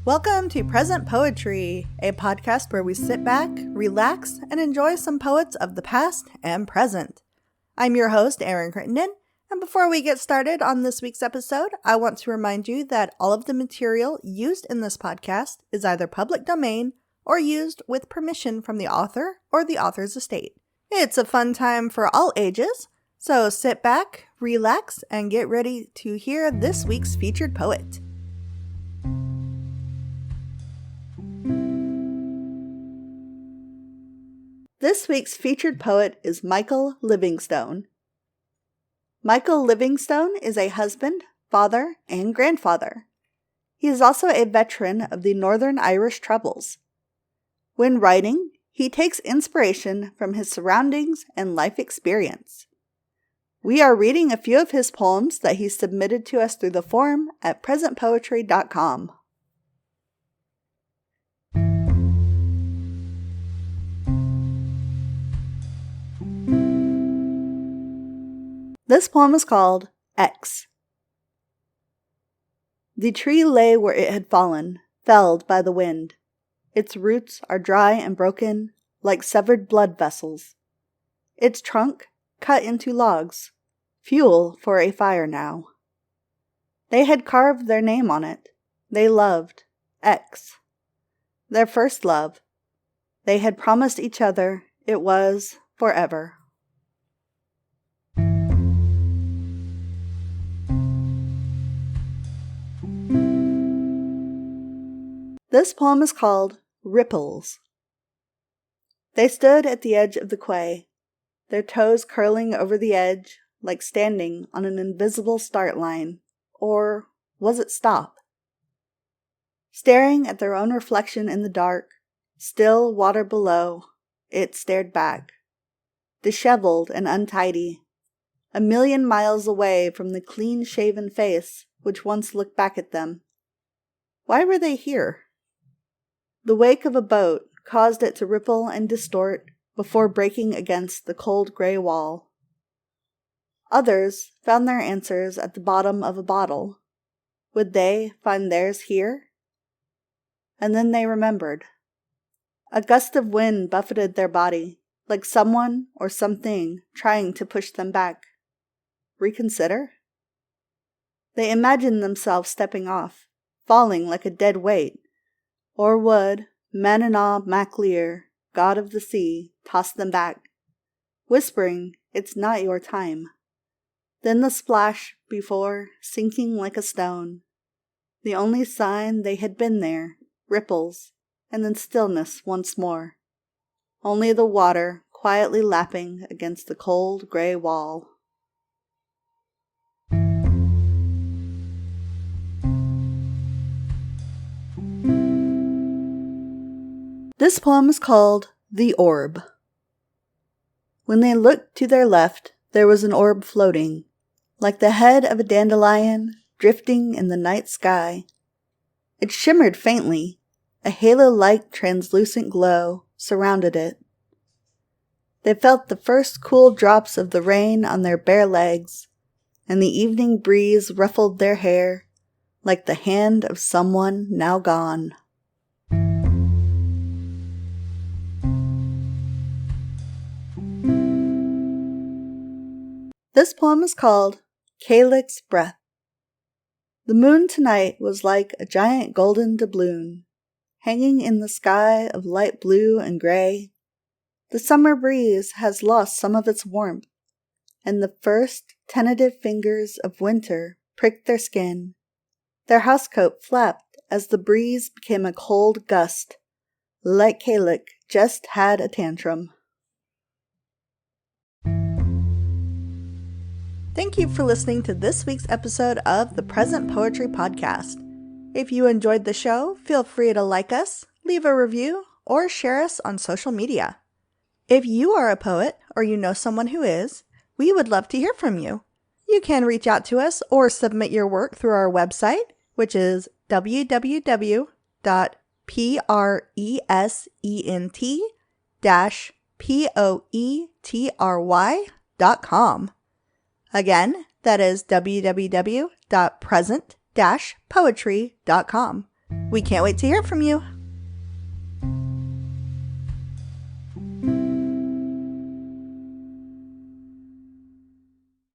Welcome to Present Poetry, a podcast where we sit back, relax, and enjoy some poets of the past and present. I'm your host, Erin Crittenden, and before we get started on this week's episode, I want to remind you that all of the material used in this podcast is either public domain or used with permission from the author or the author's estate. It's a fun time for all ages, so sit back, relax, and get ready to hear this week's featured poet. This week's featured poet is Michael Livingstone. Michael Livingstone is a husband, father, and grandfather. He is also a veteran of the Northern Irish Troubles. When writing, he takes inspiration from his surroundings and life experience. We are reading a few of his poems that he submitted to us through the forum at presentpoetry.com. This poem is called X. The tree lay where it had fallen, felled by the wind. Its roots are dry and broken, like severed blood vessels. Its trunk cut into logs, fuel for a fire now. They had carved their name on it. They loved X. Their first love. They had promised each other it was forever. This poem is called Ripples. They stood at the edge of the quay, their toes curling over the edge like standing on an invisible start line, or was it stop? Staring at their own reflection in the dark, still water below, it stared back, disheveled and untidy, a million miles away from the clean-shaven face which once looked back at them. Why were they here? The wake of a boat caused it to ripple and distort before breaking against the cold gray wall. Others found their answers at the bottom of a bottle. Would they find theirs here? And then they remembered. A gust of wind buffeted their body, like someone or something trying to push them back. Reconsider? They imagined themselves stepping off, falling like a dead weight. Or would Manannah MacLear, god of the sea, toss them back, whispering, "It's not your time." Then the splash before, sinking like a stone. The only sign they had been there, ripples, and then stillness once more. Only the water quietly lapping against the cold gray wall. This poem is called The Orb. When they looked to their left, there was an orb floating, like the head of a dandelion drifting in the night sky. It shimmered faintly, a halo-like translucent glow surrounded it. They felt the first cool drops of the rain on their bare legs, and the evening breeze ruffled their hair, like the hand of someone now gone. This poem is called Calyx Breath. The moon tonight was like a giant golden doubloon, hanging in the sky of light blue and gray. The summer breeze has lost some of its warmth, and the first tentative fingers of winter pricked their skin. Their housecoat flapped as the breeze became a cold gust, like Calyx just had a tantrum. Thank you for listening to this week's episode of the Present Poetry Podcast. If you enjoyed the show, feel free to like us, leave a review, or share us on social media. If you are a poet or you know someone who is, we would love to hear from you. You can reach out to us or submit your work through our website, which is www.present-poetry.com. Again, that is www.present-poetry.com. We can't wait to hear from you.